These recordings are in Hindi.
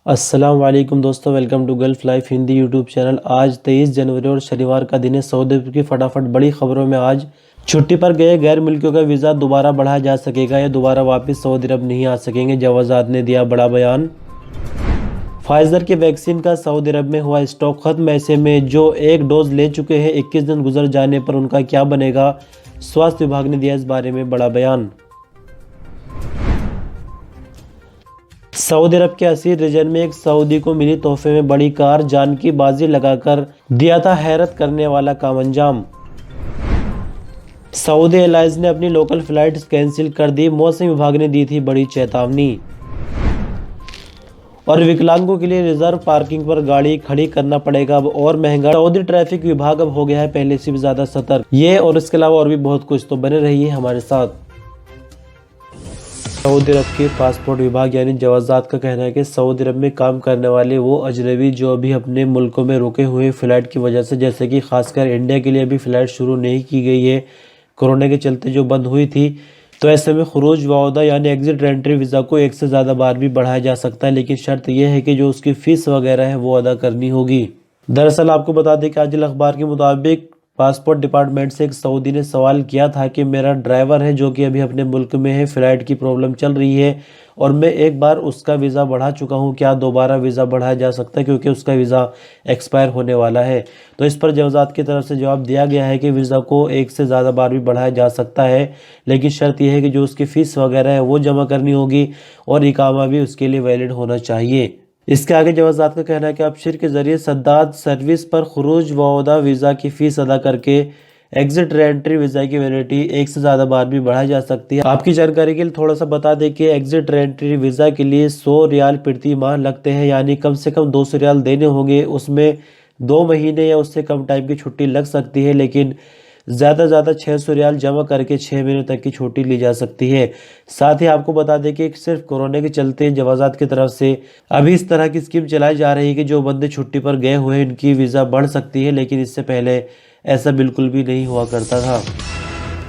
अस्सलाम वालेकुम दोस्तों, welcome to Gulf life Hindi YouTube channel. आज 23 जनवरी और शनिवार का दिन है। सऊदी अरब की फटाफट बड़ी खबरों में आज छुट्टी पर गए गैर मुल्कियों का वीज़ा दोबारा बढ़ाया जा सकेगा या दोबारा वापस सऊदी अरब नहीं आ सकेंगे। जवाजात ने दिया बड़ा बयान। फाइजर की वैक्सीन का सऊदी अरब में हुआ स्टॉक खत्म। ऐसे में जो एक डोज ले चुके हैं 21 दिन गुजर जाने पर उनका क्या बनेगा। स्वास्थ्य विभाग ने दिया इस बारे में बड़ा बयान। सऊदी अरब के असीर रीजन में एक सऊदी को मिली तोहफे में बड़ी कार, जान की बाजी लगाकर दिया था हैरत करने वाला काम अंजाम। सऊदी एयरलाइंस ने अपनी लोकल फ्लाइट्स कैंसिल कर दी। मौसम विभाग ने दी थी बड़ी चेतावनी। और विकलांगों के लिए रिजर्व पार्किंग पर गाड़ी खड़ी करना पड़ेगा अब और महंगा। सऊदी ट्रैफिक विभाग अब हो गया है पहले से भी ज्यादा सतर्क। ये और इसके अलावा और भी बहुत कुछ, तो बने रहिए हमारे साथ। सऊदी अरब के पासपोर्ट विभाग यानी जवाजात का कहना है कि सऊदी अरब में काम करने वाले वो अजनबी जो अभी अपने मुल्कों में रुके हुए फ़्लाइट की वजह से, जैसे कि खासकर इंडिया के लिए अभी फ़्लाइट शुरू नहीं की गई है कोरोना के चलते जो बंद हुई थी, तो ऐसे में खुरूज वाउदा यानी एग्जिट एंट्री वीज़ा को एक से ज़्यादा बार भी बढ़ाया जा सकता है, लेकिन शर्त यह है कि जो उसकी फ़ीस वगैरह है वो अदा करनी होगी। दरअसल आपको बता दें कि आज अखबार के मुताबिक पासपोर्ट डिपार्टमेंट से एक सऊदी ने सवाल किया था कि मेरा ड्राइवर है जो कि अभी अपने मुल्क में है, फ़्लाइट की प्रॉब्लम चल रही है और मैं एक बार उसका वीज़ा बढ़ा चुका हूं, क्या दोबारा वीज़ा बढ़ाया जा सकता है क्योंकि उसका वीज़ा एक्सपायर होने वाला है। तो इस पर जवाजात की तरफ से जवाब दिया गया है कि वीज़ा को एक से ज़्यादा बार भी बढ़ाया जा सकता है, लेकिन शर्त यह है कि जो उसकी फ़ीस वगैरह है वो जमा करनी होगी और इकामा भी उसके लिए वैलिड होना चाहिए। इसके आगे जवाजात का कहना है कि अबशिर के जरिए सद्दाद सर्विस पर खुरूज वादा वीज़ा की फ़ीस अदा करके एग्जिट रेंट्री वीज़ा की वैलिडिटी एक से ज़्यादा बार भी बढ़ाई जा सकती है। आपकी जानकारी के लिए थोड़ा सा बता दें कि एग्जिट रेंट्री वीज़ा के लिए 100 रियाल प्रति माह लगते हैं, यानी कम से कम 200 रियाल देने होंगे। उसमें 2 महीने या उससे कम टाइम की छुट्टी लग सकती है, लेकिन ज़्यादा 600 रियाल जमा करके 6 महीने तक की छुट्टी ली जा सकती है। साथ ही आपको बता दें कि सिर्फ कोरोना के चलते जवाजात की तरफ से अभी इस तरह की स्कीम चलाई जा रही है कि जो बंदे छुट्टी पर गए हुए हैं इनकी वीज़ा बढ़ सकती है, लेकिन इससे पहले ऐसा बिल्कुल भी नहीं हुआ करता था।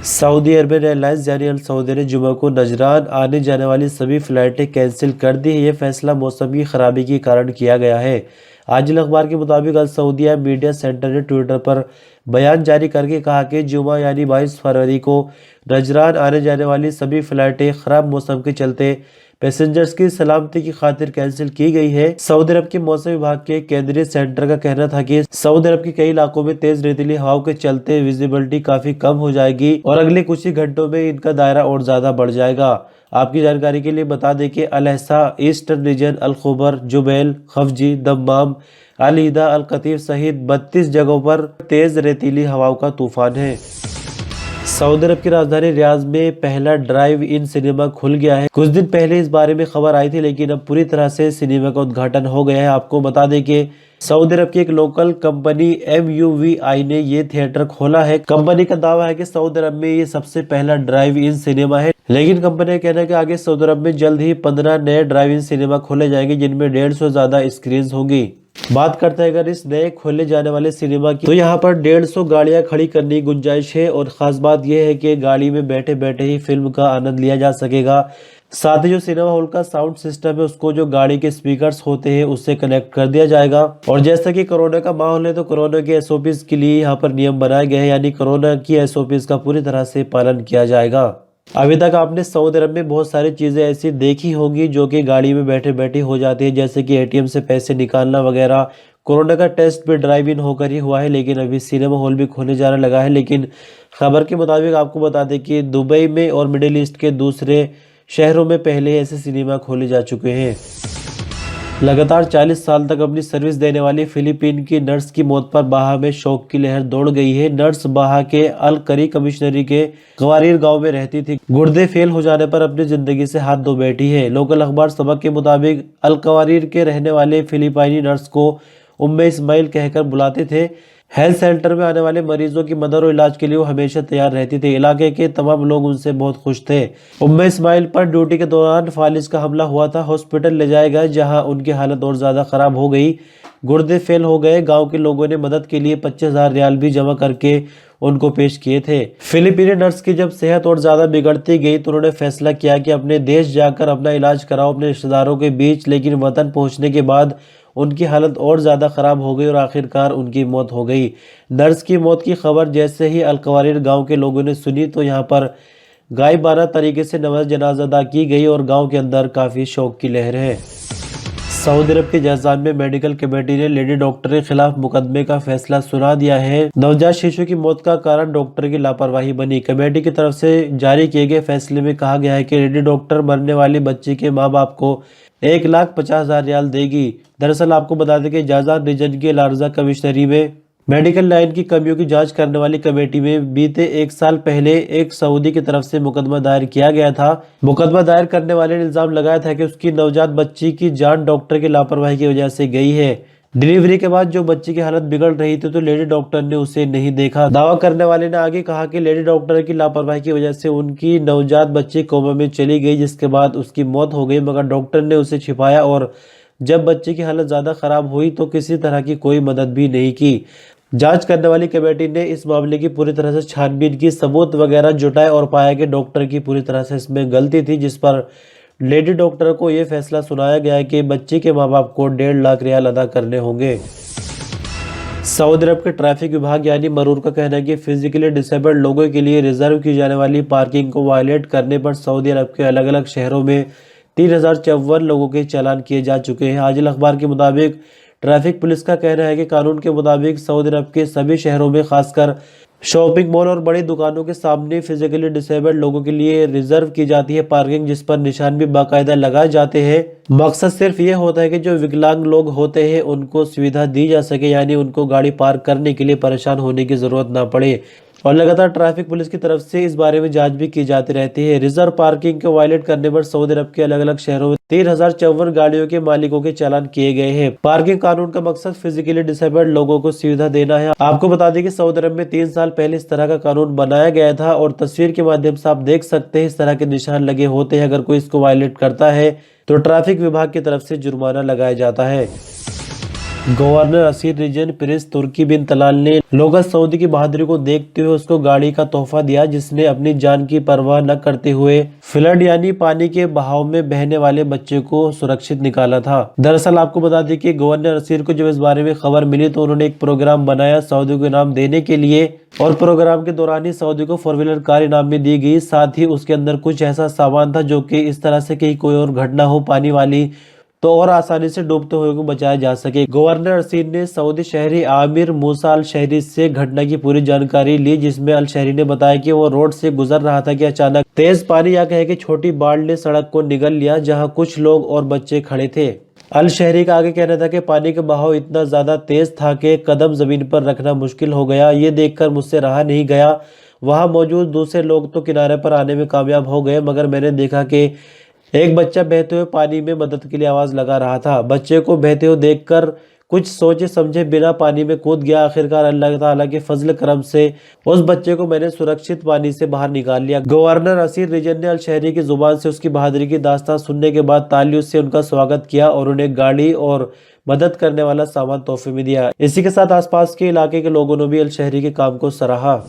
सऊदी अरब एयरलाइंस यानी अल सऊदी ने जुमा को नजरान आने जाने वाली सभी फ़्लाइटें कैंसिल कर दी है। ये फैसला मौसम की खराबी के कारण किया गया है। आजिल अखबार के मुताबिक अल सऊदिया मीडिया सेंटर ने ट्विटर पर बयान जारी करके कहा कि जुमा यानी 22 फरवरी को नजरान आने जाने वाली सभी फ़्लाइटें ख़राब मौसम के चलते पैसेंजर्स की सलामती की खातिर कैंसिल की गई है। सऊदी अरब के मौसम विभाग के केंद्रीय सेंटर का कहना था कि सऊदी अरब के कई इलाकों में तेज रेतीली हवाओं के चलते विजिबिलिटी काफी कम हो जाएगी और अगले कुछ ही घंटों में इनका दायरा और ज्यादा बढ़ जाएगा। आपकी जानकारी के लिए बता दें कि अल एहसा, ईस्टर्न रीजन, अल खुबर, जुबैल, खफजी, दम्माम, अल ईदा, अल कतीफ सहित 32 जगहों पर तेज रेतीली हवाओं का तूफान है। सऊदी अरब की राजधानी रियाद में पहला ड्राइव इन सिनेमा खुल गया है। कुछ दिन पहले इस बारे में खबर आई थी, लेकिन अब पूरी तरह से सिनेमा का उद्घाटन हो गया है। आपको बता दें कि सऊदी अरब की एक लोकल कंपनी MUVI ने ये थिएटर खोला है। कंपनी का दावा है कि सऊदी अरब में ये सबसे पहला ड्राइव इन सिनेमा है, लेकिन कंपनी का कहना है कि आगे सऊदी अरब में जल्द ही 15 नए ड्राइव इन सिनेमा खोले जाएंगे जिनमें 150 से ज्यादा स्क्रीन होगी। बात करते हैं अगर इस नए खोले जाने वाले सिनेमा की, तो यहाँ पर 150 गाड़ियाँ खड़ी करने की गुंजाइश है और खास बात यह है कि गाड़ी में बैठे बैठे ही फिल्म का आनंद लिया जा सकेगा। साथ ही जो सिनेमा हॉल का साउंड सिस्टम है उसको जो गाड़ी के स्पीकर्स होते हैं उससे कनेक्ट कर दिया जाएगा। और जैसा कि कोरोना का माहौल है तो कोरोना के SOPs के लिए यहाँ पर नियम बनाए गए हैं, यानी कोरोना की SOPs का पूरी तरह से पालन किया जाएगा। अभी तक आपने सऊदी अरब में बहुत सारी चीज़ें ऐसी देखी होंगी जो कि गाड़ी में बैठे बैठे हो जाती है, जैसे कि ATM से पैसे निकालना वगैरह। कोरोना का टेस्ट भी ड्राइव इन होकर ही हुआ है, लेकिन अभी सिनेमा हॉल भी खोलने जाने लगा है। लेकिन खबर के मुताबिक आपको बता दें कि दुबई में और मिडिल ईस्ट के दूसरे शहरों में पहले ऐसे सिनेमा खोले जा चुके हैं। लगातार 40 साल तक अपनी सर्विस देने वाली फिलीपीन की नर्स की मौत पर बाहा में शोक की लहर दौड़ गई है। नर्स बाहा के अल करी कमिश्नरी के कवारीर गांव में रहती थी। गुर्दे फेल हो जाने पर अपनी जिंदगी से हाथ धो बैठी है। लोकल अखबार सबक के मुताबिक अल कवारीर के रहने वाले फिलिपाइनी नर्स को उम्मे इस्माइल कहकर बुलाते थे। हेल्थ सेंटर में आने वाले मरीजों की मदद और इलाज के लिए वो हमेशा तैयार रहती थी। इलाके के तमाम लोग उनसे बहुत खुश थे। उम्मे इस्माइल पर ड्यूटी के दौरान फालिज का हमला हुआ था। हॉस्पिटल ले जाए गए जहां उनकी हालत और ज्यादा खराब हो गई। गुर्दे फेल हो गए। गांव के लोगों ने मदद के लिए 25,000 रियाल भी जमा करके उनको पेश किए थे। फिलिपीनी नर्स की जब सेहत और ज्यादा बिगड़ती गई तो उन्होंने फैसला किया कि अपने देश जाकर अपना इलाज कराओ अपने रिश्तेदारों के बीच, लेकिन वतन पहुंचने के बाद उनकी हालत और ज्यादा खराब हो गई और आखिरकार उनकी मौत हो गई। नर्स की मौत की खबर जैसे ही अलकवारीर गांव के लोगों ने सुनी तो यहां पर गायबाना तरीके से नमाज जनाजा अदा की गई और गांव के अंदर काफी शोक की लहर है। सऊदी अरब के जैजान में मेडिकल कमेटी ने लेडी डॉक्टर के खिलाफ मुकदमे का फैसला सुना दिया है। नवजात शिशु की मौत का कारण डॉक्टर की लापरवाही बनी। कमेटी की तरफ से जारी किए गए फैसले में कहा गया है कि लेडी डॉक्टर मरने वाली बच्ची के माँ बाप को 1,50,000 रियाल देगी। दरअसल आपको बता दें कि जैजान रीजन के लार्जा कमिश्नरी में मेडिकल लाइन की कमियों की जांच करने वाली कमेटी में बीते 1 साल पहले एक सऊदी की तरफ से मुकदमा दायर किया गया था। मुकदमा दायर करने वाले ने इल्जाम लगाया था कि उसकी नवजात बच्ची की जान डॉक्टर की लापरवाही की वजह से गई है। डिलीवरी के बाद जो बच्ची की हालत बिगड़ रही थी तो लेडी डॉक्टर ने उसे नहीं देखा। दावा करने वाले ने आगे कहा कि लेडी डॉक्टर की लापरवाही की वजह से उनकी नवजात बच्ची कोमा में चली गई, जिसके बाद उसकी मौत हो गई, मगर डॉक्टर ने उसे छिपाया और जब बच्चे की हालत ज्यादा खराब हुई तो किसी तरह की कोई मदद भी नहीं की। जांच करने वाली कमेटी ने इस मामले की पूरी तरह से छानबीन की, सबूत वगैरह जुटाए और पाया कि डॉक्टर की पूरी तरह से इसमें गलती थी, जिस पर लेडी डॉक्टर को यह फैसला सुनाया गया है कि बच्चे के माँ बाप को 1.5 लाख रियाल अदा करने होंगे। सऊदी अरब के ट्रैफिक विभाग यानी मरूर का कहना है कि फिजिकली डिसेबल्ड लोगों के लिए रिजर्व की जाने वाली पार्किंग को वायलेट करने पर सऊदी अरब के अलग अलग शहरों में 3,054 लोगों के चालान किए जा चुके हैं। आजिल अखबार के मुताबिक ट्रैफिक पुलिस का कहना है कि कानून के मुताबिक सऊदी अरब के सभी शहरों में खासकर शॉपिंग मॉल और बड़ी दुकानों के सामने फिजिकली डिसेबल्ड लोगों के लिए रिजर्व की जाती है पार्किंग, जिस पर निशान भी बाकायदा लगाए जाते हैं। मकसद सिर्फ ये होता है कि जो विकलांग लोग होते हैं उनको सुविधा दी जा सके, यानी उनको गाड़ी पार्क करने के लिए परेशान होने की जरूरत ना पड़े। और लगातार ट्रैफिक पुलिस की तरफ से इस बारे में जांच भी की जाती रहती है। रिजर्व पार्किंग को वायलेट करने पर सऊदी अरब के अलग अलग शहरों में 3,054 गाड़ियों के मालिकों के चालान किए गए हैं। पार्किंग कानून का मकसद फिजिकली डिसेबल्ड लोगों को सुविधा देना है। आपको बता दें कि सऊदी अरब में 3 साल पहले इस तरह का कानून बनाया गया था और तस्वीर के माध्यम से आप देख सकते हैं इस तरह के निशान लगे होते हैं। अगर कोई इसको वायलेट करता है तो ट्रैफिक विभाग की तरफ से जुर्माना लगाया जाता है। गवर्नर असीर रीजन प्रिंस तुर्की बिन तलाल ने लोगा सऊदी की बहादुरी को देखते हुए उसको गाड़ी का तोहफा दिया, जिसने अपनी जान की परवाह न करते हुए फ्लड यानी पानी के बहाव में बहने वाले बच्चे को सुरक्षित निकाला था। दरअसल आपको बता दें कि गवर्नर असीर को जब इस बारे में खबर मिली तो उन्होंने एक प्रोग्राम बनाया सऊदी को इनाम देने के लिए, और प्रोग्राम के दौरान ही सऊदी को 4 व्हीलर कार इनाम में दी गई। साथ ही उसके अंदर कुछ ऐसा सामान था जो कि इस तरह से कहीं कोई और घटना हो पानी वाली तो और आसानी से डूबते हुए को बचाया जा सके। गवर्नर असीर ने सऊदी शहरी आमिर मूसा अल शहरी से घटना की पूरी जानकारी ली, जिसमें अल शहरी ने बताया कि वो रोड से गुजर रहा था कि अचानक तेज पानी या कहे कि छोटी बाढ़ ने सड़क को निगल लिया, जहां कुछ लोग और बच्चे खड़े थे। अल शहरी का आगे कहना था कि पानी का बहाव इतना ज्यादा तेज था कि कदम जमीन पर रखना मुश्किल हो गया। ये देखकर मुझसे रहा नहीं गया। वहां मौजूद दूसरे लोग तो किनारे पर आने में कामयाब हो गए, मगर मैंने देखा कि एक बच्चा बहते हुए पानी में मदद के लिए आवाज लगा रहा था। बच्चे को बहते हुए देखकर कुछ सोचे समझे बिना पानी में कूद गया। आखिरकार अल्लाह ताला के फजल करम से उस बच्चे को मैंने सुरक्षित पानी से बाहर निकाल लिया। गवर्नर असीर रीजन ने अल शहरी की जुबान से उसकी बहादुरी की दास्तान सुनने के बाद तालियों से उनका स्वागत किया और उन्हें गाड़ी और मदद करने वाला सामान तोहफे में दिया। इसी के साथ आसपास के इलाके के लोगों ने भी अल शहरी के काम को सराहा।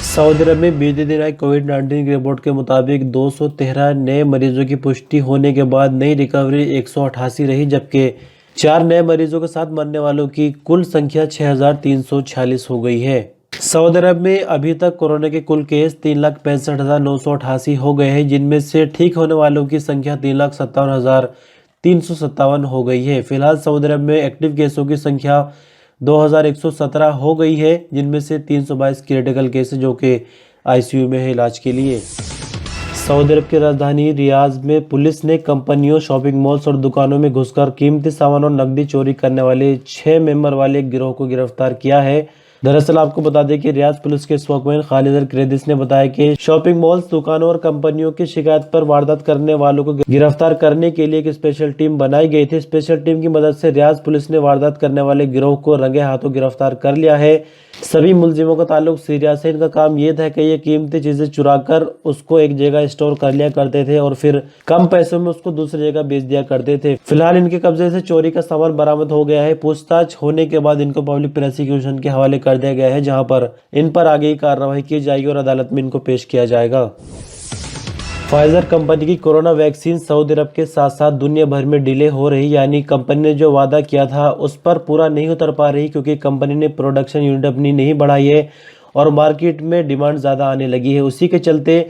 सऊदी अरब में बीते दिन आई कोविड-19 की रिपोर्ट के मुताबिक 213 नए मरीजों की पुष्टि होने के बाद नई रिकवरी 188 रही, जबकि 4 नए मरीजों के साथ मरने वालों की कुल संख्या 6,346 हो गई है। सऊदी अरब में अभी तक कोरोना के कुल केस 3,65,988 हो गए हैं, जिनमें से ठीक होने वालों की संख्या 3,57,357 हो गई है। फिलहाल सऊदी अरब में एक्टिव केसों की संख्या 2,117 हो गई है, जिनमें से 322 क्रिटिकल केस जो कि आईसीयू में है इलाज के लिए। सऊदी अरब की राजधानी रियाज में पुलिस ने कंपनियों, शॉपिंग मॉल्स और दुकानों में घुसकर कीमती सामान और नकदी चोरी करने वाले 6 मेंबर वाले एक गिरोह को गिरफ्तार किया है। दरअसल आपको बता दें कि रियाज पुलिस के स्पोकमैन खालिद अल क्रेदिस ने बताया कि शॉपिंग मॉल्स, दुकानों और कंपनियों की शिकायत पर वारदात करने वालों को गिरफ्तार करने के लिए एक स्पेशल टीम बनाई गई थी। स्पेशल टीम की मदद से रियाज पुलिस ने वारदात करने वाले गिरोह को रंगे हाथों गिरफ्तार कर लिया है। सभी मुलजिमों का ताल्लुक सीरिया से। इनका काम यह था कि ये कीमती चीजें चुराकर उसको एक जगह स्टोर कर लिया करते थे और फिर कम पैसों में उसको दूसरी जगह बेच दिया करते थे। फिलहाल इनके कब्जे से चोरी का सामान बरामद हो गया है। पूछताछ होने के बाद इनको पब्लिक प्रोसिक्यूशन के हवाले कर कर दिया गया है, जहां पर इन पर आगे की कार्रवाई की जाएगी और अदालत में इनको पेश किया जाएगा। फाइजर कंपनी की कोरोना वैक्सीन सऊदी अरब के साथ साथ दुनिया भर में डिले हो रही, यानी कंपनी ने जो वादा किया था उस पर पूरा नहीं उतर पा रही, क्योंकि कंपनी ने प्रोडक्शन यूनिट अपनी नहीं बढ़ाई है और मार्केट में डिमांड ज़्यादा आने लगी है। उसी के चलते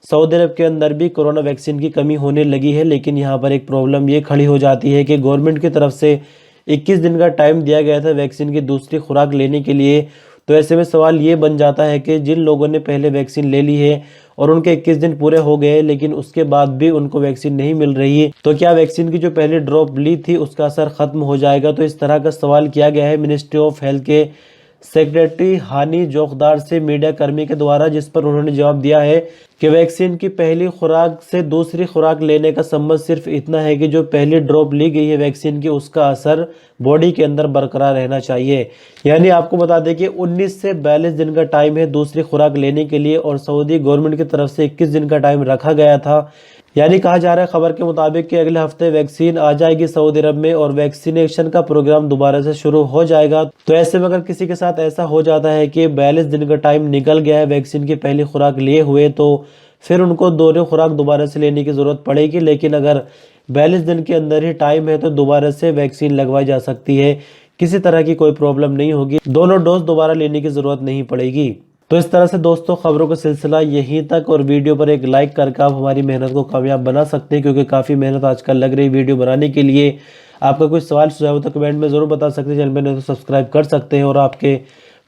सऊदी अरब के अंदर भी कोरोना वैक्सीन की कमी होने लगी है। लेकिन यहाँ पर एक प्रॉब्लम ये खड़ी हो जाती है कि गवर्नमेंट की तरफ से 21 दिन का टाइम दिया गया था वैक्सीन की दूसरी खुराक लेने के लिए। तो ऐसे में सवाल ये बन जाता है कि जिन लोगों ने पहले वैक्सीन ले ली है और उनके 21 दिन पूरे हो गए लेकिन उसके बाद भी उनको वैक्सीन नहीं मिल रही है, तो क्या वैक्सीन की जो पहले ड्रॉप ली थी उसका असर खत्म हो जाएगा? तो इस तरह का सवाल किया गया है मिनिस्ट्री ऑफ हेल्थ के सेक्रेटरी हानी जोखदार से मीडिया कर्मी के द्वारा, जिस पर उन्होंने जवाब दिया है कि वैक्सीन की पहली खुराक से दूसरी खुराक लेने का संबंध सिर्फ इतना है कि जो पहली ड्रॉप ली गई है वैक्सीन की उसका असर बॉडी के अंदर बरकरार रहना चाहिए। यानी आपको बता दें कि 19 से 42 दिन का टाइम है दूसरी खुराक लेने के लिए और सऊदी गवर्नमेंट की तरफ से 21 दिन का टाइम रखा गया था। यानी कहा जा रहा है खबर के मुताबिक कि अगले हफ्ते वैक्सीन आ जाएगी सऊदी अरब में और वैक्सीनेशन का प्रोग्राम दोबारा से शुरू हो जाएगा। तो ऐसे में अगर किसी के साथ ऐसा हो जाता है कि 42 दिन का टाइम निकल गया है वैक्सीन की पहली खुराक लिए हुए, तो फिर उनको दोहरी खुराक दोबारा से लेने की जरूरत पड़ेगी। लेकिन अगर 42 दिन के अंदर ही टाइम है तो दोबारा से वैक्सीन लगवाई जा सकती है, किसी तरह की कोई प्रॉब्लम नहीं होगी, दोनों डोज दोबारा लेने की जरूरत नहीं पड़ेगी। तो इस तरह से दोस्तों खबरों का सिलसिला यहीं तक, और वीडियो पर एक लाइक करके आप हमारी मेहनत को कामयाब बना सकते हैं, क्योंकि काफ़ी मेहनत आजकल लग रही वीडियो बनाने के लिए। आपका कोई सवाल सुझाव हो तो कमेंट में ज़रूर बता सकते हैं, चैनल में नहीं तो सब्सक्राइब कर सकते हैं। और आपके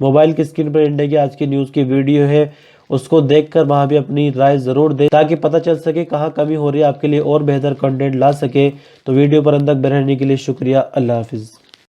मोबाइल की स्क्रीन पर इंडिया की आज की न्यूज़ की वीडियो है, उसको देखकर वहाँ भी अपनी राय ज़रूर दें ताकि पता चल सके कहाँ कमी हो रही है, आपके लिए और बेहतर कंटेंट ला सके। तो वीडियो पर अंत तक बने रहने के लिए शुक्रिया। अल्लाह हाफिज़।